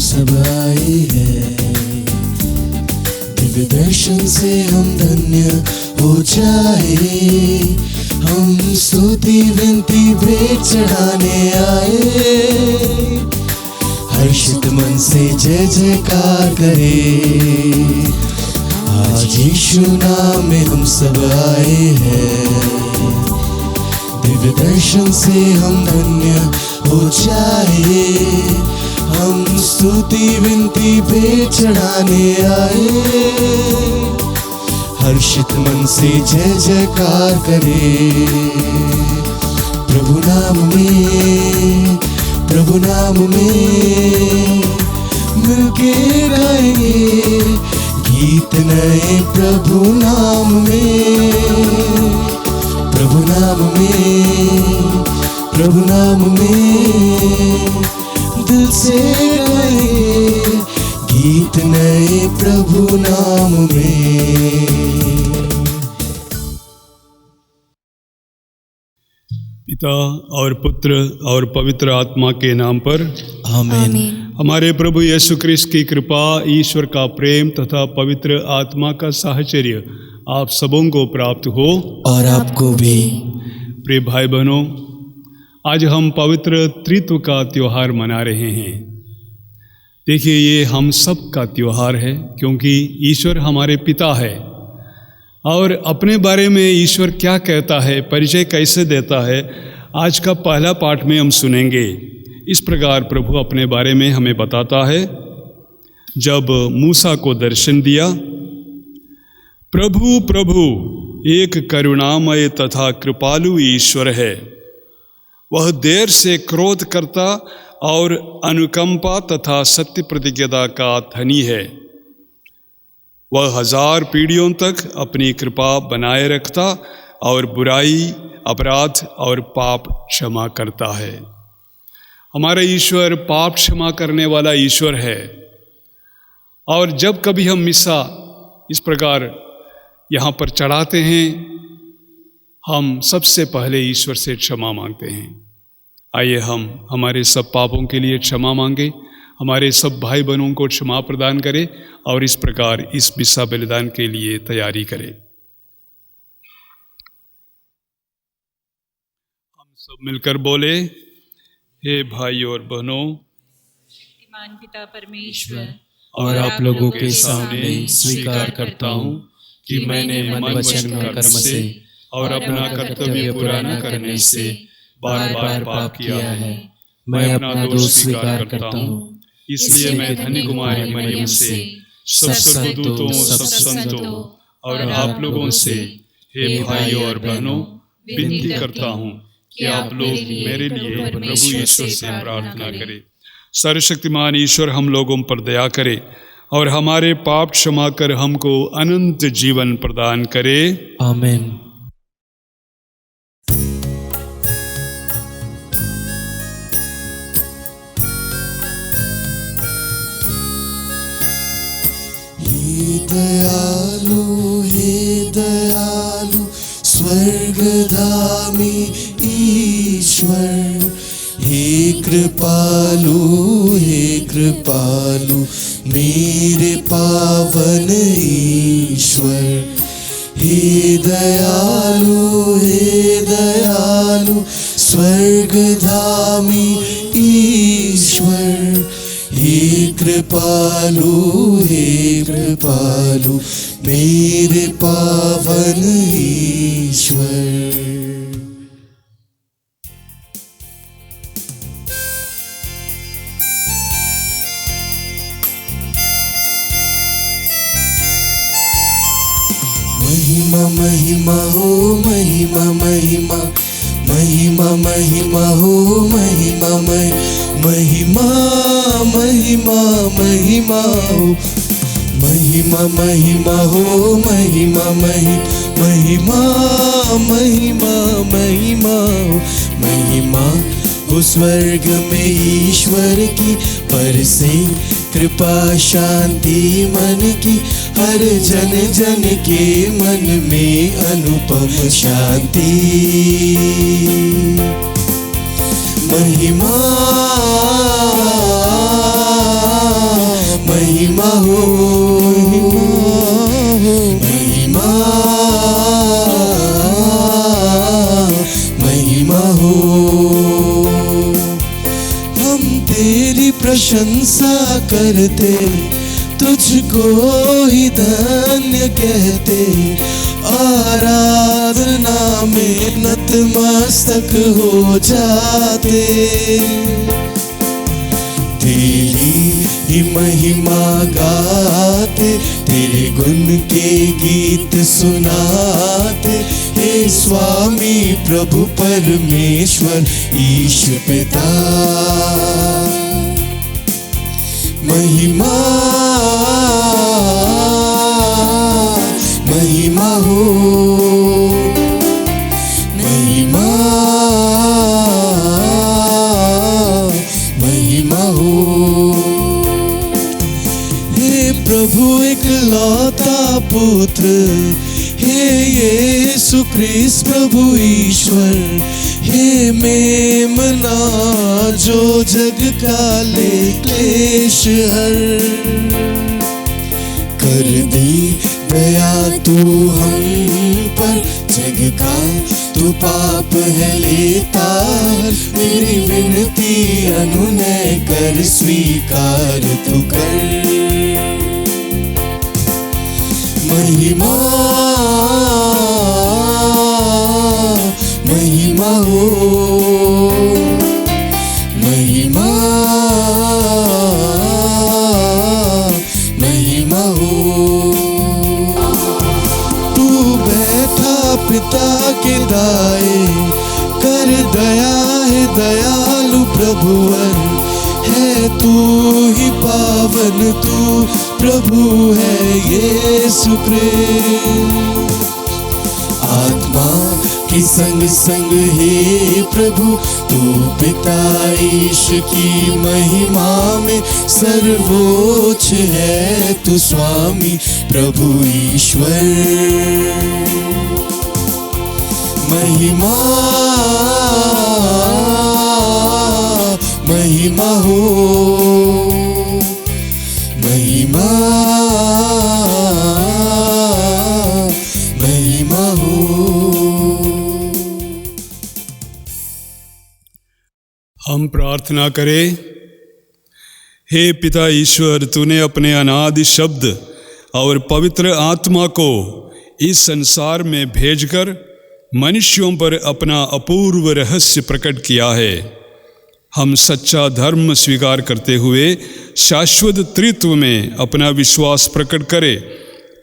सब आए हैं। दिव्य दर्शन से हम धन्य हो जाए, हम स्तुति विनती भेंट चढ़ाने आए। हर्षित मन से जय जयकार करे, आज यीशु नाम में हम सब आए हैं। दिव्य दर्शन से हम धन्य हो जाए, हम स्तुति विनती भेंट चढ़ाने आए। हर्षित मन से जय जयकार करे, प्रभु नाम में, प्रभु नाम में मिलके गाएंगे गीत नए। प्रभु नाम में, प्रभु नाम में, प्रभु नाम में दिल से गाएंगे गीत नए। प्रभु नाम में। पिता और पुत्र और पवित्र आत्मा के नाम पर आमीन। हमारे प्रभु यीशु ख्रिस्त की कृपा, ईश्वर का प्रेम तथा पवित्र आत्मा का साहचर्य आप सबों को प्राप्त हो और आपको भी। प्रिय भाई बहनों, आज हम पवित्र त्रित्व का त्यौहार मना रहे हैं। देखिए, ये हम सब का त्यौहार है क्योंकि ईश्वर हमारे पिता है और अपने बारे में ईश्वर क्या कहता है, परिचय कैसे देता है, आज का पहला पाठ में हम सुनेंगे। इस प्रकार प्रभु अपने बारे में हमें बताता है। जब मूसा को दर्शन दिया, प्रभु प्रभु एक करुणामय तथा कृपालु ईश्वर है, वह देर से क्रोध करता और अनुकंपा तथा सत्य प्रतिज्ञता का धनी है। वह 1000 पीढ़ियों तक अपनी कृपा बनाए रखता और बुराई, अपराध और पाप क्षमा करता है। हमारा ईश्वर पाप क्षमा करने वाला ईश्वर है। और जब कभी हम मिसा इस प्रकार यहाँ पर चढ़ाते हैं, हम सबसे पहले ईश्वर से क्षमा मांगते हैं। आइए हम हमारे सब पापों के लिए क्षमा मांगे, हमारे सब भाई बहनों को क्षमा प्रदान करें और इस प्रकार इस मिसा बलिदान के लिए तैयारी करें। हम सब मिलकर बोले, हे भाई और बहनों, शक्तिमान पिता परमेश्वर, और आप लोगों के सामने स्वीकार करता हूँ कि मैंने मन वचन कर्म से और अपना कर्तव्य पूरा न करने से बार बार पाप किया है। मैं अपना दोष स्वीकार करता हूँ। इसलिए मैं धन्य कुमारी मरियम से, सब स्वर्गदूतों, सब संतों और आप लोगों से, हे भाई और बहनों, विनती करता हूँ कि आप लोग मेरे लिए प्रभु ईश्वर से प्रार्थना करें। सर्वशक्तिमान ईश्वर हम लोगों पर दया करे और हमारे पाप क्षमा कर हमको अनंत जीवन प्रदान करे। आमीन। हे दयालु स्वर्गधामी ईश्वर, हे कृपालु मेरे पावन ईश्वर। हे दयालु स्वर्गधामी ईश्वर, हे कृपालु मेरे पावन ईश्वर। महिमा महिमा हो महिमा महिमा, महिमा महिमा हो महिमा महिमा महिमा महिमा हो महिमा महिमा हो महिमा महिमा महिमा महिमा हो महिमा हो स्वर्ग में ईश्वर की, पर से कृपा शांति मन की, हर जन जन के मन में अनुपम शांति। महिमा महिमा हो, महिमा, महिमा हो। हम तेरी प्रशंसा करते, तुझको ही धन्य कहते, आराधना में नतमस्तक हो जाते। तेरी ही महिमा गाते, तेरे गुण के गीत सुनाते। हे स्वामी प्रभु परमेश्वर ईश पिता, महिमा, महिमा हो, महिमा, महिमा हो। हे प्रभु इकलौता पुत्र, हे यीशु ख्रीस्त प्रभु ईश्वर, हे मेमना जो जग का ले क्लेश हर। कर दे दया तू हम पर, जग का तू पाप है लेता। मेरी विनती अनुनय कर, स्वीकार तू कर। महिमा, महिमा हो, महिमा, महिमा हो। तू बैठा पिता के दाएं, कर दया है दयालु प्रभुवर। है तू ही पावन, तू प्रभु है यीशु ख्रीस्त। आत्मा के संग संग हे प्रभु, तू पिता ईश की महिमा में सर्वोच्च है। तू स्वामी प्रभु ईश्वर, महिमा, महिमा हो, महिमा, महिमा हो। हम प्रार्थना करें। हे पिता ईश्वर, तूने अपने अनादि शब्द और पवित्र आत्मा को इस संसार में भेजकर मनुष्यों पर अपना अपूर्व रहस्य प्रकट किया है। हम सच्चा धर्म स्वीकार करते हुए शाश्वत त्रित्व में अपना विश्वास प्रकट करें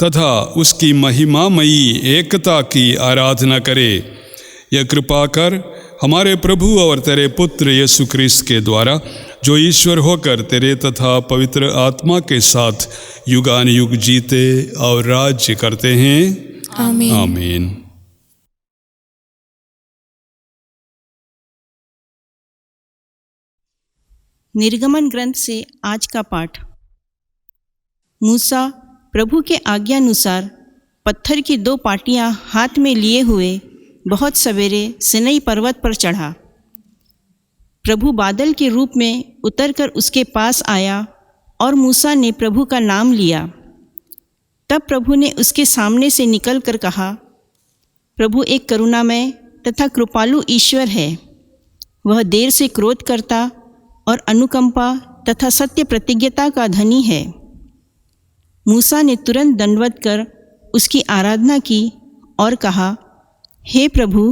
तथा उसकी महिमामयी एकता की आराधना करें। यह कृपा कर हमारे प्रभु और तेरे पुत्र यीशु ख्रीस्त के द्वारा, जो ईश्वर होकर तेरे तथा पवित्र आत्मा के साथ युगान युग जीते और राज्य करते हैं। आमीन। आमीन। निर्गमन ग्रंथ से आज का पाठ। मूसा प्रभु के आज्ञानुसार पत्थर की 2 पाटियां हाथ में लिए हुए बहुत सवेरे सिनई पर्वत पर चढ़ा। प्रभु बादल के रूप में उतरकर उसके पास आया और मूसा ने प्रभु का नाम लिया। तब प्रभु ने उसके सामने से निकलकर कहा, प्रभु एक करुणामय तथा कृपालु ईश्वर है। वह देर से क्रोध करता और अनुकंपा तथा सत्य प्रतिज्ञता का धनी है। मूसा ने तुरंत दंडवत कर उसकी आराधना की और कहा, हे प्रभु,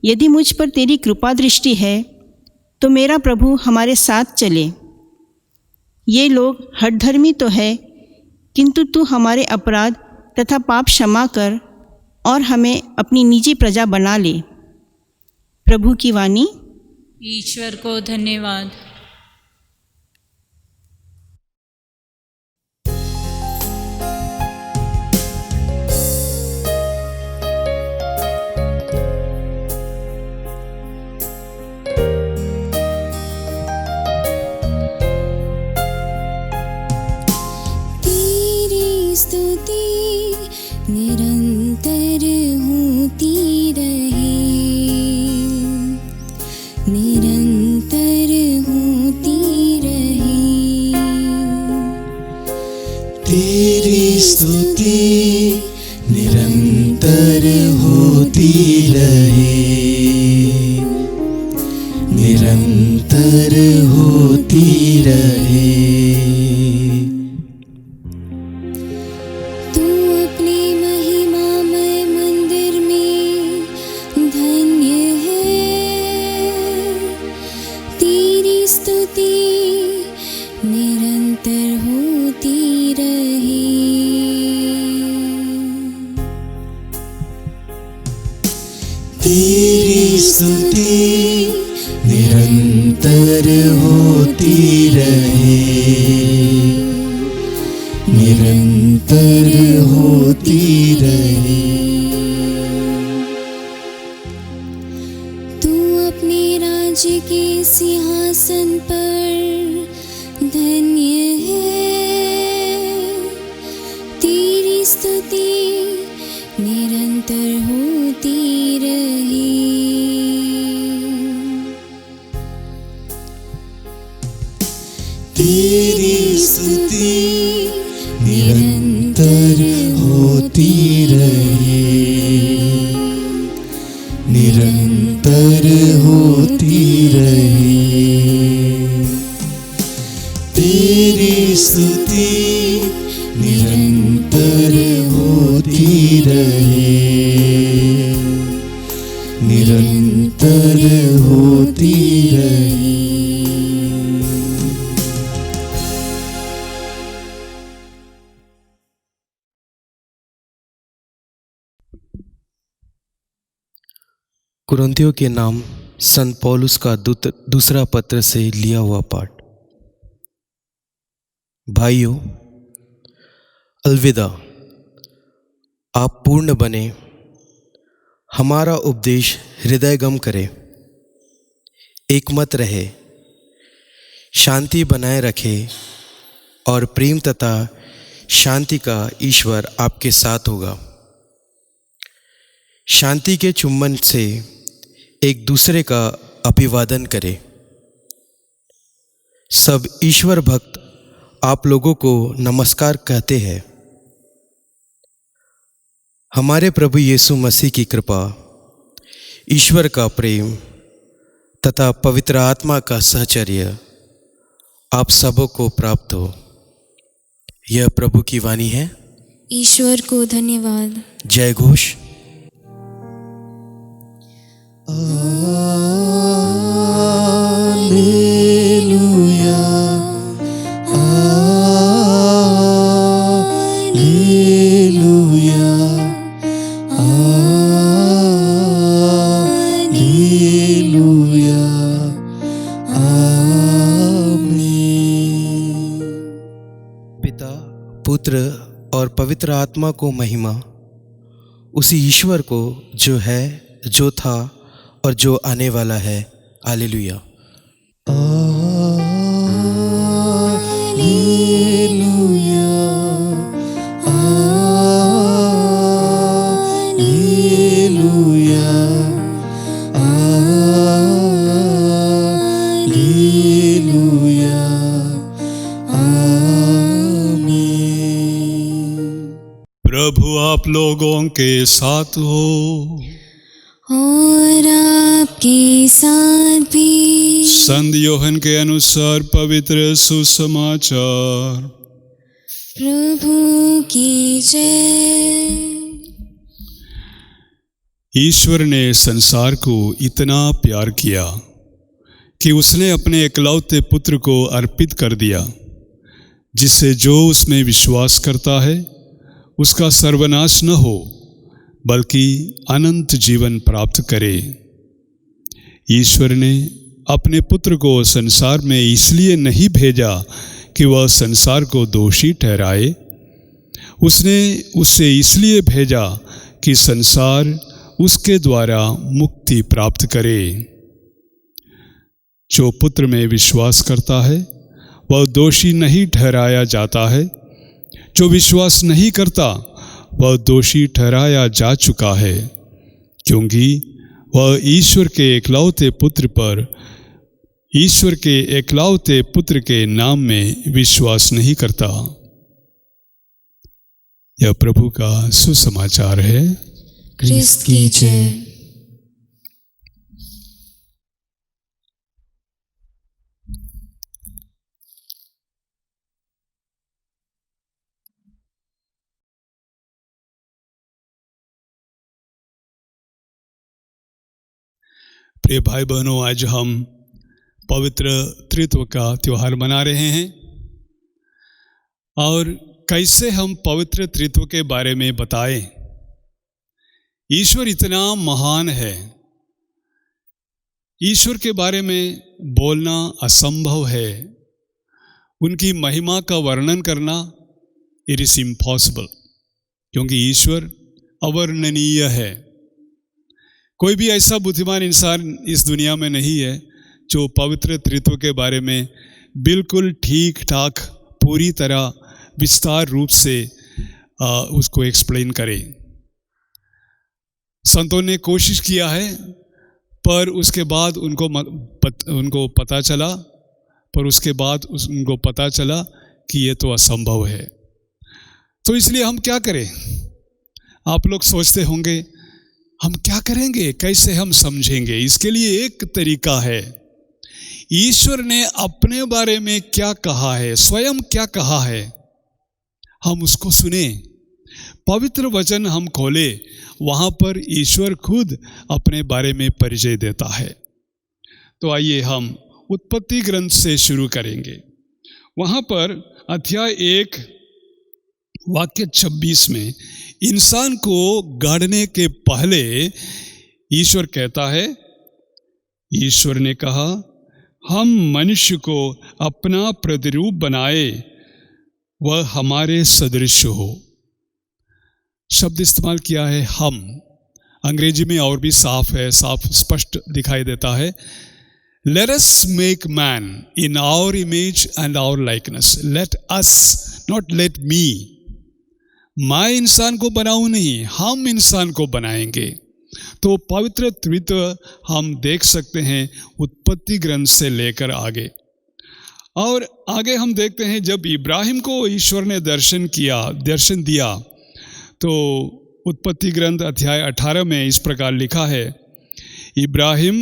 यदि मुझ पर तेरी कृपा दृष्टि है तो मेरा प्रभु हमारे साथ चले। ये लोग हठधर्मी तो है, किंतु तू हमारे अपराध तथा पाप क्षमा कर और हमें अपनी निजी प्रजा बना ले। प्रभु की वाणी। ईश्वर को धन्यवाद। स्तुति निरंतर होती रहे, निरंतर हो निरंतर होती रहे, निरंतर होती रहे। तू अपने महिमामय मंदिर में धन्य है, तेरी स्तुति निरंतर होती रहे। तेरी स्तुति निरंतर होती रहे, निरंतर होती रहे। तू अपने राज्य के सिंहासन पर धन्य है, तेरी स्तुति निरंतर होती रहे। तेरी स्तुति निरंतर होती रहे, निरंतर होती रहे। तेरी स्तुति निरंतर होती रहे, निरंतर होती रहे। कुरिन्थियों के नाम संत पौलुस का दूसरा पत्र से लिया हुआ पाठ। भाइयों, अलविदा। आप पूर्ण बने, हमारा उपदेश हृदयगम करे, एकमत रहे, शांति बनाए रखे और प्रेम तथा शांति का ईश्वर आपके साथ होगा। शांति के चुम्बन से एक दूसरे का अभिवादन करें। सब ईश्वर भक्त आप लोगों को नमस्कार कहते हैं। हमारे प्रभु यीशु मसीह की कृपा, ईश्वर का प्रेम तथा पवित्र आत्मा का सहचर्य आप सबों को प्राप्त हो। यह प्रभु की वाणी है। ईश्वर को धन्यवाद। जय घोष। Alleluia, Alleluia, Alleluia, आमीन। पिता, पुत्र और पवित्र आत्मा को महिमा, उसी ईश्वर को जो है, जो था और जो आने वाला है। हालेलुया। Alleluia, Alleluia, Alleluia, आमीन। प्रभु आप लोगों के साथ हो और आपके साथ भी। संत यूहन्ना के अनुसार पवित्र सुसमाचार। प्रभु की जय। ईश्वर ने संसार को इतना प्यार किया कि उसने अपने एकलौते पुत्र को अर्पित कर दिया, जिससे जो उसमें विश्वास करता है उसका सर्वनाश न हो बल्कि अनंत जीवन प्राप्त करे। ईश्वर ने अपने पुत्र को संसार में इसलिए नहीं भेजा कि वह संसार को दोषी ठहराए, उसने उसे इसलिए भेजा कि संसार उसके द्वारा मुक्ति प्राप्त करे। जो पुत्र में विश्वास करता है वह दोषी नहीं ठहराया जाता है, जो विश्वास नहीं करता वह दोषी ठहराया जा चुका है, क्योंकि वह ईश्वर के एकलौते पुत्र के नाम में विश्वास नहीं करता। यह प्रभु का सुसमाचार है। क्रिस्त की जय। प्रिय भाई बहनों, आज हम पवित्र त्रित्व का त्यौहार मना रहे हैं और कैसे हम पवित्र त्रित्व के बारे में बताएं। ईश्वर इतना महान है, ईश्वर के बारे में बोलना असंभव है, उनकी महिमा का वर्णन करना इट इज इम्पॉसिबल, क्योंकि ईश्वर अवर्णनीय है। कोई भी ऐसा बुद्धिमान इंसान इस दुनिया में नहीं है जो पवित्र त्रित्व के बारे में बिल्कुल ठीक ठाक पूरी तरह विस्तार रूप से उसको एक्सप्लेन करे। संतों ने कोशिश किया है, पर उसके बाद उनको पता चला कि ये तो असंभव है। तो इसलिए हम क्या करें? आप लोग सोचते होंगे हम क्या करेंगे, कैसे हम समझेंगे? इसके लिए एक तरीका है, ईश्वर ने अपने बारे में क्या कहा है, स्वयं क्या कहा है, हम उसको सुने। पवित्र वचन हम खोले, वहाँ पर ईश्वर खुद अपने बारे में परिचय देता है। तो आइए हम उत्पत्ति ग्रंथ से शुरू करेंगे। वहाँ पर अध्याय 1 वाक्य 26 में इंसान को गढ़ने के पहले ईश्वर कहता है, ईश्वर ने कहा हम मनुष्य को अपना प्रतिरूप बनाए, वह हमारे सदृश हो। शब्द इस्तेमाल किया है हम। अंग्रेजी में और भी साफ है, साफ स्पष्ट दिखाई देता है, let us make man in our image and our likeness. Let us, not let me. मैं इंसान को बनाऊं नहीं, हम इंसान को बनाएंगे। तो पवित्र त्रित्व हम देख सकते हैं उत्पत्ति ग्रंथ से लेकर आगे। और आगे हम देखते हैं जब इब्राहिम को ईश्वर ने दर्शन दिया, तो उत्पत्ति ग्रंथ अध्याय 18 में इस प्रकार लिखा है, इब्राहिम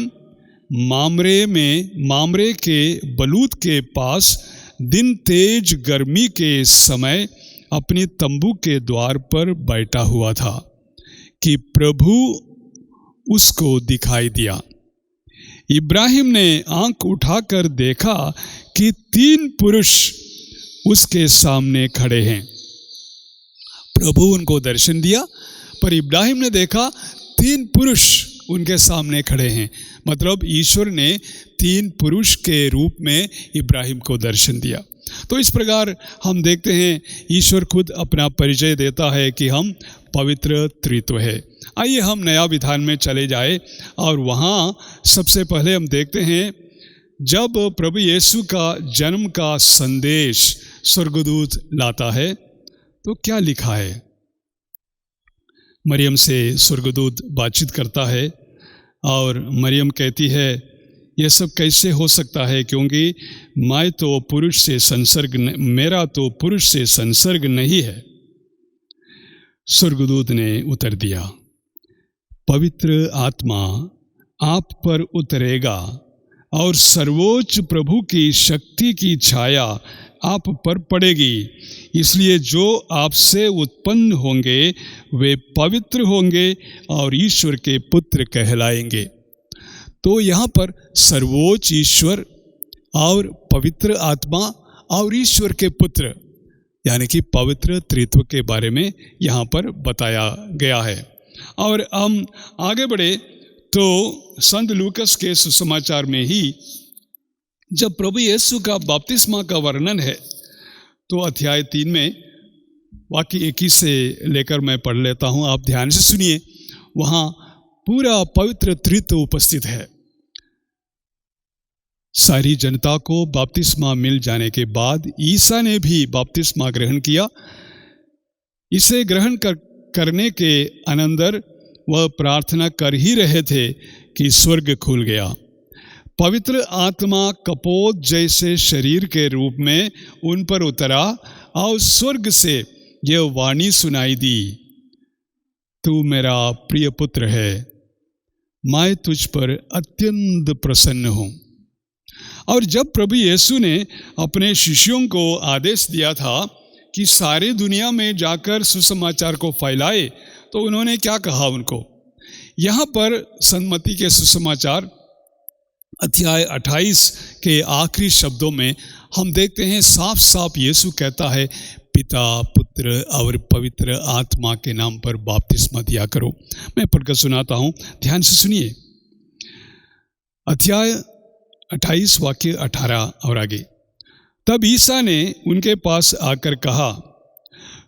मामरे के बलूत के पास दिन तेज गर्मी के समय अपनी तंबू के द्वार पर बैठा हुआ था कि प्रभु उसको दिखाई दिया। इब्राहिम ने आंख उठाकर देखा कि 3 पुरुष उसके सामने खड़े हैं। प्रभु उनको दर्शन दिया, पर इब्राहिम ने देखा 3 पुरुष उनके सामने खड़े हैं। मतलब ईश्वर ने 3 पुरुष के रूप में इब्राहिम को दर्शन दिया। तो इस प्रकार हम देखते हैं ईश्वर खुद अपना परिचय देता है कि हम पवित्र त्रित्व है। आइए हम नया विधान में चले जाए और वहाँ सबसे पहले हम देखते हैं जब प्रभु यीशु का जन्म का संदेश स्वर्गदूत लाता है तो क्या लिखा है। मरियम से स्वर्गदूत बातचीत करता है और मरियम कहती है यह सब कैसे हो सकता है, क्योंकि मेरा तो पुरुष से संसर्ग नहीं है। स्वर्गदूत ने उत्तर दिया, पवित्र आत्मा आप पर उतरेगा और सर्वोच्च प्रभु की शक्ति की छाया आप पर पड़ेगी, इसलिए जो आपसे उत्पन्न होंगे वे पवित्र होंगे और ईश्वर के पुत्र कहलाएंगे। तो यहाँ पर सर्वोच्च ईश्वर और पवित्र आत्मा और ईश्वर के पुत्र यानी कि पवित्र त्रित्व के बारे में यहाँ पर बताया गया है। और हम आगे बढ़े तो संत लूकस के सुसमाचार में ही जब प्रभु यीशु का बपतिस्मा का वर्णन है तो अध्याय 3 में वाक्य 21 से लेकर मैं पढ़ लेता हूँ, आप ध्यान से सुनिए। वहाँ पूरा पवित्र त्रित्व उपस्थित है। सारी जनता को बपतिस्मा मिल जाने के बाद ईसा ने भी बपतिस्मा ग्रहण किया। इसे ग्रहण करने के अनंतर वह प्रार्थना कर ही रहे थे कि स्वर्ग खुल गया। पवित्र आत्मा कपोत जैसे शरीर के रूप में उन पर उतरा और स्वर्ग से यह वाणी सुनाई दी, तू मेरा प्रिय पुत्र है, मैं तुझ पर अत्यंत प्रसन्न हूँ। और जब प्रभु यीशु ने अपने शिष्यों को आदेश दिया था कि सारे दुनिया में जाकर सुसमाचार को फैलाए, तो उन्होंने क्या कहा उनको? यहाँ पर सन्मति के सुसमाचार अध्याय 28 के आखिरी शब्दों में हम देखते हैं साफ साफ यीशु कहता है, पिता, पुत्र और पवित्र आत्मा के नाम पर बपतिस्मा दिया करो। मैं पढ़कर सुनाता हूँ, ध्यान से सुनिए। अध्याय 28 वाक्य 18 और आगे। तब ईसा ने उनके पास आकर कहा,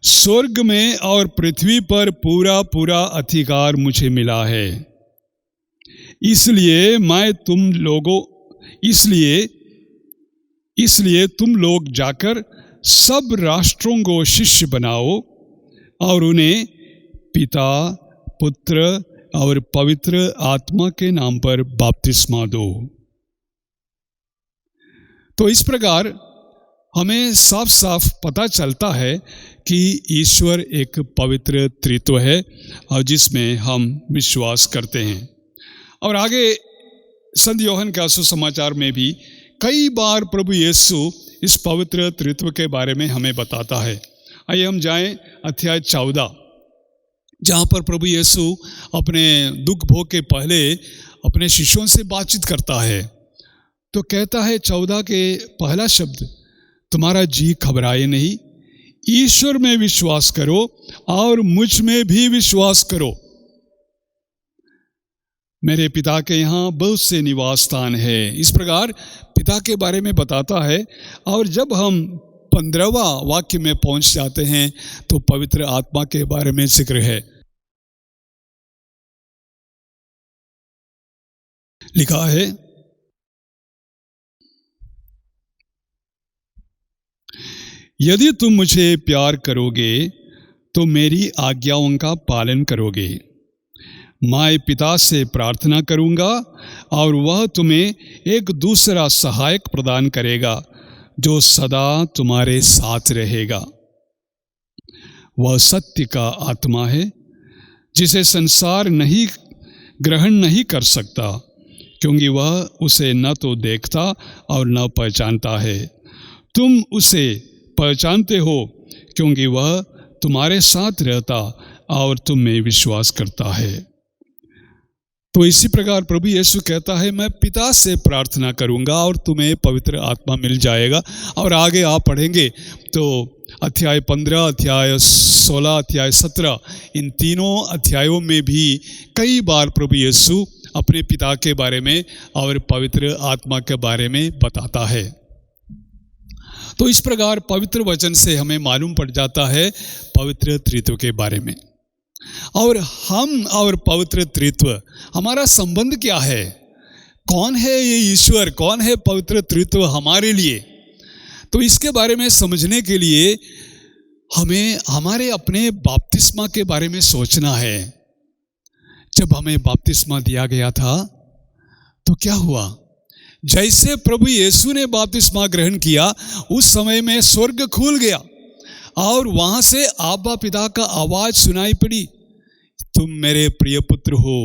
स्वर्ग में और पृथ्वी पर पूरा पूरा अधिकार मुझे मिला है, इसलिए तुम लोग जाकर सब राष्ट्रों को शिष्य बनाओ और उन्हें पिता, पुत्र और पवित्र आत्मा के नाम पर बपतिस्मा दो। तो इस प्रकार हमें साफ साफ पता चलता है कि ईश्वर एक पवित्र त्रित्व है और जिसमें हम विश्वास करते हैं। और आगे संत योहन का सुसमाचार में भी कई बार प्रभु यीशु इस पवित्र त्रित्व के बारे में हमें बताता है। आइए हम जाएं अध्याय 14, जहाँ पर प्रभु यीशु अपने दुख भोग के पहले अपने शिष्यों से बातचीत करता है। तो कहता है 14 के पहला शब्द, तुम्हारा जी घबराए नहीं, ईश्वर में विश्वास करो और मुझ में भी विश्वास करो। मेरे पिता के यहाँ बहुत से निवास स्थान है। इस प्रकार पिता के बारे में बताता है। और जब हम 15वां वाक्य में पहुंच जाते हैं तो पवित्र आत्मा के बारे में जिक्र है। लिखा है, यदि तुम मुझे प्यार करोगे तो मेरी आज्ञाओं का पालन करोगे। मैं पिता से प्रार्थना करूंगा और वह तुम्हें एक दूसरा सहायक प्रदान करेगा जो सदा तुम्हारे साथ रहेगा। वह सत्य का आत्मा है जिसे संसार ग्रहण नहीं कर सकता, क्योंकि वह उसे न तो देखता और न पहचानता है। तुम उसे पहचानते हो क्योंकि वह तुम्हारे साथ रहता और तुम में विश्वास करता है। तो इसी प्रकार प्रभु यीशु कहता है, मैं पिता से प्रार्थना करूंगा और तुम्हें पवित्र आत्मा मिल जाएगा। और आगे आप पढ़ेंगे तो अध्याय 15, अध्याय 16, अध्याय 17, इन तीनों अध्यायों में भी कई बार प्रभु यीशु अपने पिता के बारे में और पवित्र आत्मा के बारे में बताता है। तो इस प्रकार पवित्र वचन से हमें मालूम पड़ जाता है पवित्र त्रित्व के बारे में। और हम और पवित्र त्रित्व, हमारा संबंध क्या है? कौन है ये ईश्वर? कौन है पवित्र त्रित्व हमारे लिए? तो इसके बारे में समझने के लिए हमें हमारे अपने बपतिस्मा के बारे में सोचना है। जब हमें बपतिस्मा दिया गया था तो क्या हुआ? जैसे प्रभु यीशु ने बपतिस्मा ग्रहण किया, उस समय में स्वर्ग खुल गया और वहां से आबा पिता का आवाज सुनाई पड़ी, तुम मेरे प्रिय पुत्र हो,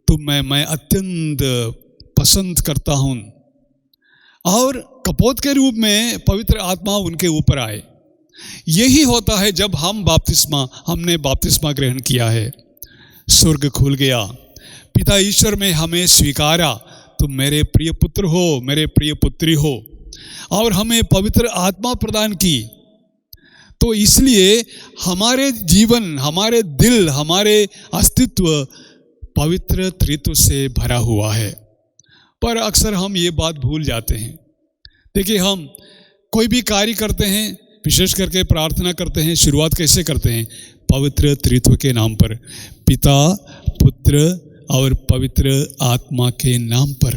तुम्हें मैं अत्यंत पसंद करता हूं। और कपोत के रूप में पवित्र आत्मा उनके ऊपर आए। यही होता है जब हमने बपतिस्मा ग्रहण किया है। स्वर्ग खुल गया, पिता ईश्वर में हमें स्वीकारा, तुम मेरे प्रिय पुत्र हो, मेरे प्रिय पुत्री हो, और हमें पवित्र आत्मा प्रदान की। तो इसलिए हमारे जीवन, हमारे दिल, हमारे अस्तित्व पवित्र त्रित्व से भरा हुआ है। पर अक्सर हम ये बात भूल जाते हैं। देखिए, हम कोई भी कार्य करते हैं, विशेष करके प्रार्थना करते हैं, शुरुआत कैसे करते हैं? पवित्र त्रित्व के नाम पर, पिता, पुत्र और पवित्र आत्मा के नाम पर।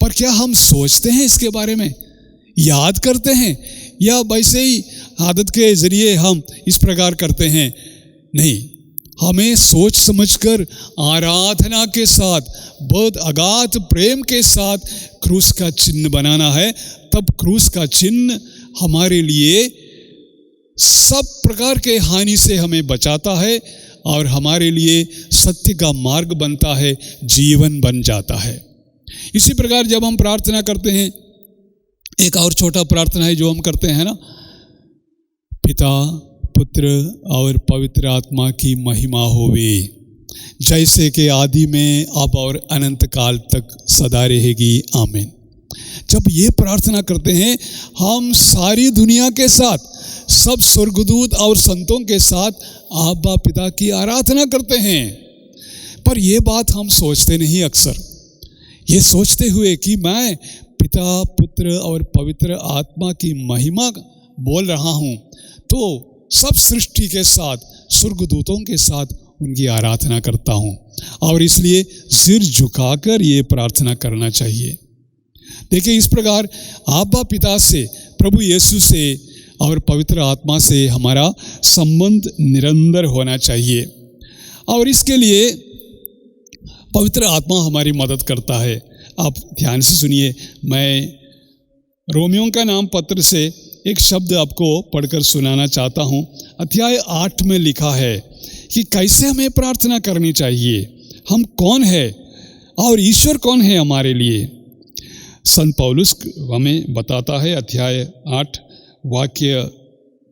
पर क्या हम सोचते हैं इसके बारे में? याद करते हैं या वैसे ही आदत के जरिए हम इस प्रकार करते हैं? नहीं, हमें सोच समझकर आराधना के साथ, बहुत अगाध प्रेम के साथ क्रूस का चिन्ह बनाना है। तब क्रूस का चिन्ह हमारे लिए सब प्रकार के हानि से हमें बचाता है और हमारे लिए सत्य का मार्ग बनता है, जीवन बन जाता है। इसी प्रकार जब हम प्रार्थना करते हैं, एक और छोटा प्रार्थना है जो हम करते हैं ना, पिता पुत्र और पवित्र आत्मा की महिमा होवे, जैसे कि आदि में अब और अनंत काल तक सदा रहेगी, आमीन। जब ये प्रार्थना करते हैं हम सारी दुनिया के साथ, सब स्वर्गदूत और संतों के साथ आबा पिता की आराधना करते हैं। पर ये बात हम सोचते नहीं अक्सर, ये सोचते हुए कि मैं पिता पुत्र और पवित्र आत्मा की महिमा बोल रहा हूँ, तो सब सृष्टि के साथ, स्वर्गदूतों के साथ उनकी आराधना करता हूँ, और इसलिए सिर झुकाकर ये प्रार्थना करना चाहिए। देखिए, इस प्रकार आबा पिता से, प्रभु यीशु से और पवित्र आत्मा से हमारा संबंध निरंतर होना चाहिए, और इसके लिए पवित्र आत्मा हमारी मदद करता है। आप ध्यान से सुनिए, मैं रोमियों का नाम पत्र से एक शब्द आपको पढ़कर सुनाना चाहता हूँ। अध्याय 8 में लिखा है कि कैसे हमें प्रार्थना करनी चाहिए, हम कौन है और ईश्वर कौन है हमारे लिए। संत पौलुस हमें बताता है, अध्याय 8 वाक्य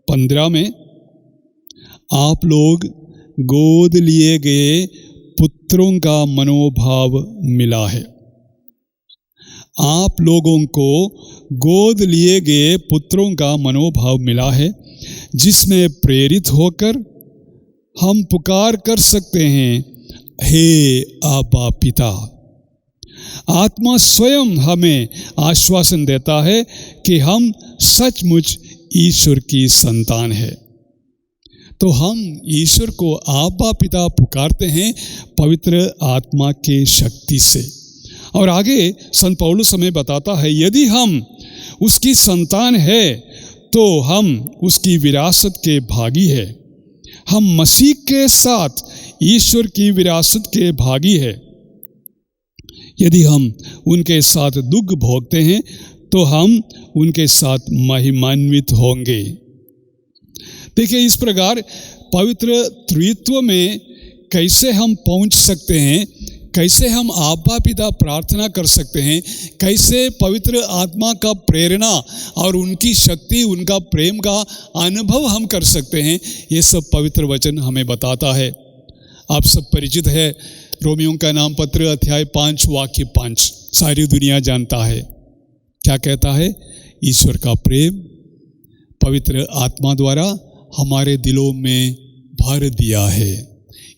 15 में, आप लोग गोद लिए गए पुत्रों का मनोभाव मिला है। आप लोगों को गोद लिए गए पुत्रों का मनोभाव मिला है, जिसमें प्रेरित होकर हम पुकार कर सकते हैं, हे आबा पिता। आत्मा स्वयं हमें आश्वासन देता है कि हम सचमुच ईश्वर की संतान है। तो हम ईश्वर को आबा पिता पुकारते हैं पवित्र आत्मा के शक्ति से। और आगे संत पौलुस हमें बताता है, यदि हम उसकी संतान है तो हम उसकी विरासत के भागी है। हम मसीह के साथ ईश्वर की विरासत के भागी है। यदि हम उनके साथ दुख भोगते हैं तो हम उनके साथ महिमान्वित होंगे। देखिए, इस प्रकार पवित्र त्रित्व में कैसे हम पहुंच सकते हैं, कैसे हम आबा पिता प्रार्थना कर सकते हैं, कैसे पवित्र आत्मा का प्रेरणा और उनकी शक्ति, उनका प्रेम का अनुभव हम कर सकते हैं, ये सब पवित्र वचन हमें बताता है। आप सब परिचित है, रोमियों का नाम पत्र अध्याय 5 वाक्य 5 सारी दुनिया जानता है। क्या कहता है? ईश्वर का प्रेम पवित्र आत्मा द्वारा हमारे दिलों में भर दिया है।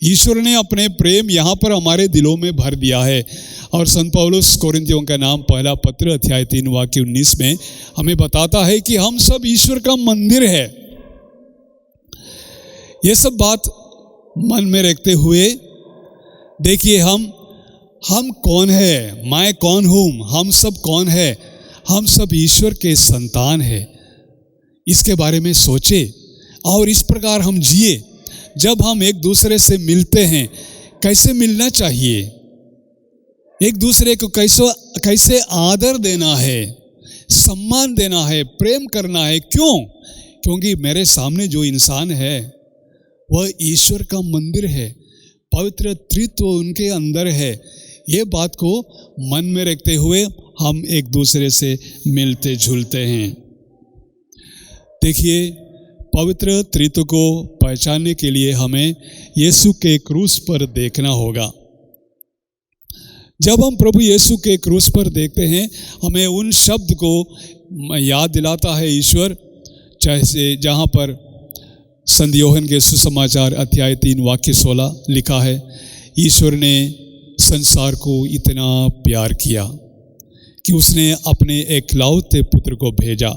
ईश्वर ने अपने प्रेम यहाँ पर हमारे दिलों में भर दिया है। और संत पौलुस कोरिन्थियों का नाम पहला पत्र अध्याय 3 वाक्य 19 में हमें बताता है कि हम सब ईश्वर का मंदिर है। ये सब बात मन में रखते हुए देखिए, हम कौन है, मैं कौन हूँ, हम सब कौन है, हम सब ईश्वर के संतान है। इसके बारे में सोचे और इस प्रकार हम जिए। जब हम एक दूसरे से मिलते हैं, कैसे मिलना चाहिए, एक दूसरे को कैसे आदर देना है, सम्मान देना है, प्रेम करना है। क्यों? क्योंकि मेरे सामने जो इंसान है वह ईश्वर का मंदिर है, पवित्र त्रित्व उनके अंदर है। ये बात को मन में रखते हुए हम एक दूसरे से मिलते जुलते हैं। देखिए, पवित्र त्रित्व को पहचानने के लिए हमें यीशु के क्रूस पर देखना होगा। जब हम प्रभु यीशु के क्रूस पर देखते हैं, हमें उन शब्द को याद दिलाता है ईश्वर, जैसे जहाँ पर संत यूहन्ना के सुसमाचार अध्याय 3 वाक्य 16 लिखा है, ईश्वर ने संसार को इतना प्यार किया कि उसने अपने एकलौते पुत्र को भेजा,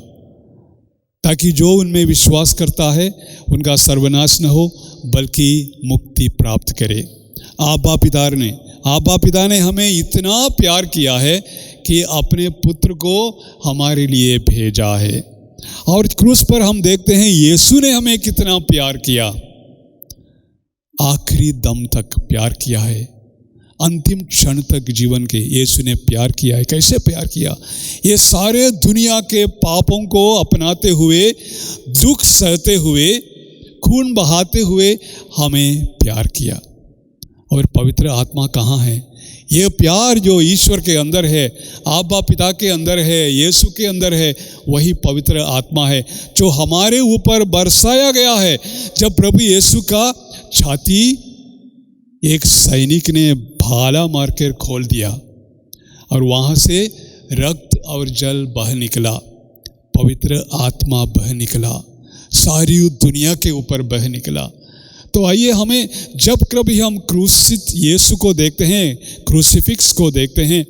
ताकि जो उनमें विश्वास करता है उनका सर्वनाश न हो बल्कि मुक्ति प्राप्त करे। आबा पिता ने हमें इतना प्यार किया है कि अपने पुत्र को हमारे लिए भेजा है। और क्रूस पर हम देखते हैं यीशु ने हमें कितना प्यार किया, आखिरी दम तक प्यार किया है, अंतिम क्षण तक जीवन के यीशु ने प्यार किया है। कैसे प्यार किया? ये सारे दुनिया के पापों को अपनाते हुए, दुख सहते हुए, खून बहाते हुए हमें प्यार किया। और पवित्र आत्मा कहाँ है? ये प्यार जो ईश्वर के अंदर है, आबा पिता के अंदर है, यीशु के अंदर है, वही पवित्र आत्मा है जो हमारे ऊपर बरसाया गया है। जब प्रभु यीशु का छाती एक सैनिक ने भाला मारकर खोल दिया और वहाँ से रक्त और जल बह निकला, पवित्र आत्मा बह निकला, सारी दुनिया के ऊपर बह निकला। तो आइए हमें जब कभी हम क्रूसित यीशु को देखते हैं, क्रूसिफिक्स को देखते हैं,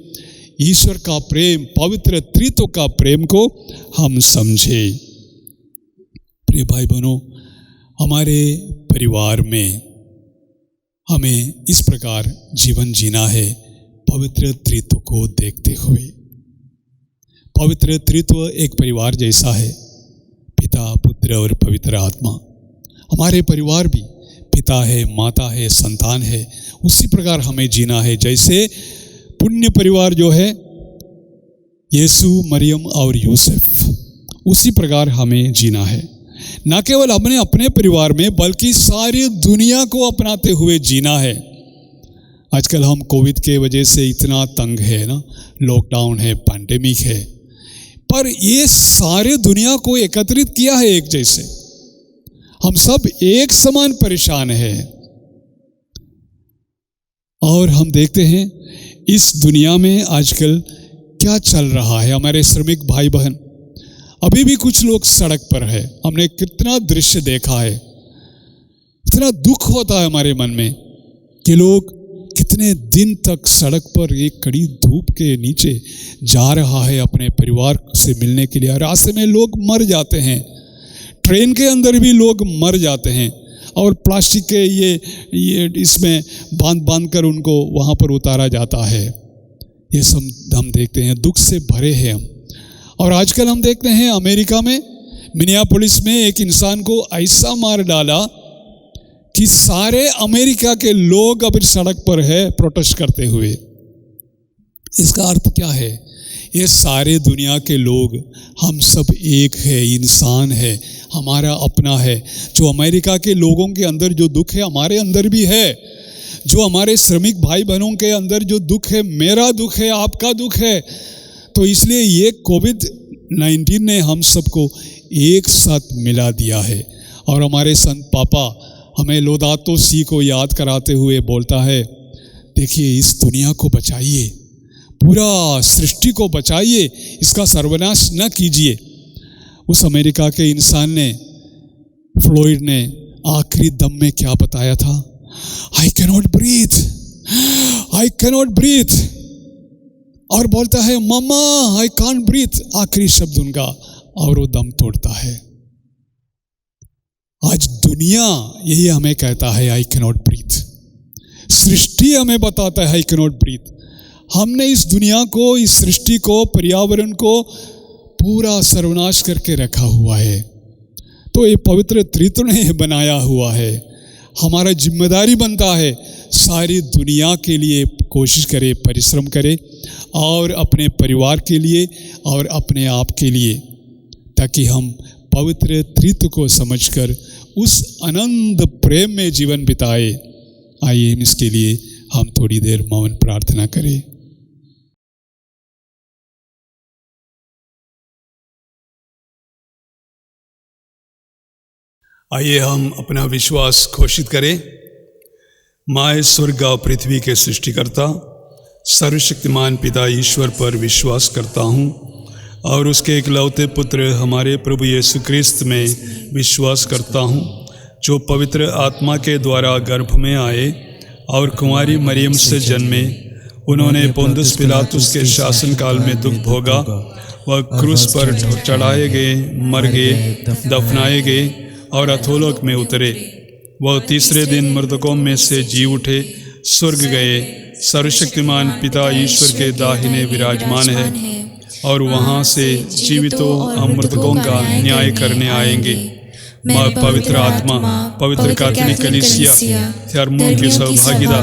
ईश्वर का प्रेम, पवित्र त्रित्व का प्रेम को हम समझे। प्रिय भाई बहनों, हमारे परिवार में हमें इस प्रकार जीवन जीना है, पवित्र त्रित्व को देखते हुए। पवित्र त्रित्व एक परिवार जैसा है, पिता, पुत्र और पवित्र आत्मा। हमारे परिवार भी पिता है, माता है, संतान है, उसी प्रकार हमें जीना है। जैसे पुण्य परिवार जो है यीशु, मरियम और यूसुफ, उसी प्रकार हमें जीना है। न केवल अपने अपने परिवार में बल्कि सारी दुनिया को अपनाते हुए जीना है। आजकल हम कोविड के वजह से इतना तंग है ना, लॉकडाउन है, पैंडेमिक है, पर ये सारे दुनिया को एकत्रित किया है एक जैसे। हम सब एक समान परेशान हैं। और हम देखते हैं इस दुनिया में आजकल क्या चल रहा है। हमारे श्रमिक भाई बहन, अभी भी कुछ लोग सड़क पर है। हमने कितना दृश्य देखा है, इतना दुख होता है हमारे मन में कि लोग कितने दिन तक सड़क पर एक कड़ी धूप के नीचे जा रहा है अपने परिवार से मिलने के लिए। रास्ते में लोग मर जाते हैं, ट्रेन के अंदर भी लोग मर जाते हैं, और प्लास्टिक के ये इसमें बांध कर उनको वहाँ पर उतारा जाता है। ये सब हम देखते हैं, दुख से भरे हैं हम। और आजकल हम देखते हैं अमेरिका में मिनियापोलिस में एक इंसान को ऐसा मार डाला कि सारे अमेरिका के लोग अब सड़क पर है प्रोटेस्ट करते हुए। इसका अर्थ क्या है? ये सारे दुनिया के लोग, हम सब एक है, इंसान है, हमारा अपना है। जो अमेरिका के लोगों के अंदर जो दुख है हमारे अंदर भी है। जो हमारे श्रमिक भाई बहनों के अंदर जो दुख है, मेरा दुख है, आपका दुख है। तो इसलिए ये कोविड-19 ने हम सबको एक साथ मिला दिया है। और हमारे संत पापा हमें लौदातो सी को याद कराते हुए बोलता है, देखिए इस दुनिया को बचाइए, पूरा सृष्टि को बचाइए, इसका सर्वनाश न कीजिए। उस अमेरिका के इंसान ने, फ्लोइड ने आखिरी दम में क्या बताया था? I cannot breathe, I cannot breathe. और बोलता है मम्मा आई कांट ब्रीथ, आखिरी शब्द उनका, और वो दम तोड़ता है। आज दुनिया यही हमें कहता है आई कैनॉट ब्रीथ, सृष्टि हमें बताता है आई कैनॉट ब्रीथ। हमने इस दुनिया को, इस सृष्टि को, पर्यावरण को पूरा सर्वनाश करके रखा हुआ है। तो ये पवित्र त्रित्व ने बनाया हुआ है। हमारा जिम्मेदारी बनता है सारी दुनिया के लिए कोशिश करें, परिश्रम करें, और अपने परिवार के लिए और अपने आप के लिए, ताकि हम पवित्र त्रित्व को समझकर उस अनंत प्रेम में जीवन बिताए। आइए इसके लिए हम थोड़ी देर मौन प्रार्थना करें। आइए हम अपना विश्वास घोषित करें। मैं स्वर्ग और पृथ्वी के सृष्टिकर्ता सर्वशक्तिमान पिता ईश्वर पर विश्वास करता हूँ और उसके इकलौते पुत्र हमारे प्रभु यीशु क्रिस्त में विश्वास करता हूँ, जो पवित्र आत्मा के द्वारा गर्भ में आए और कुंवारी मरियम से जन्मे। उन्होंने पोंदस पिलातुस के शासनकाल में दुख भोगा, वह क्रूस पर चढ़ाए गए, मर गए, दफनाए गए और अधोलोक में उतरे। वह तीसरे दिन मृतकों में से जी उठे, स्वर्ग गए, सर्वशक्तिमान पिता ईश्वर के दाहिने विराजमान है और वहाँ से जीवितों और मृतकों का न्याय करने आएंगे। मैं पवित्र आत्मा, पवित्र कैथोलिक कलीसिया, धर्मों की सौभाग्यता,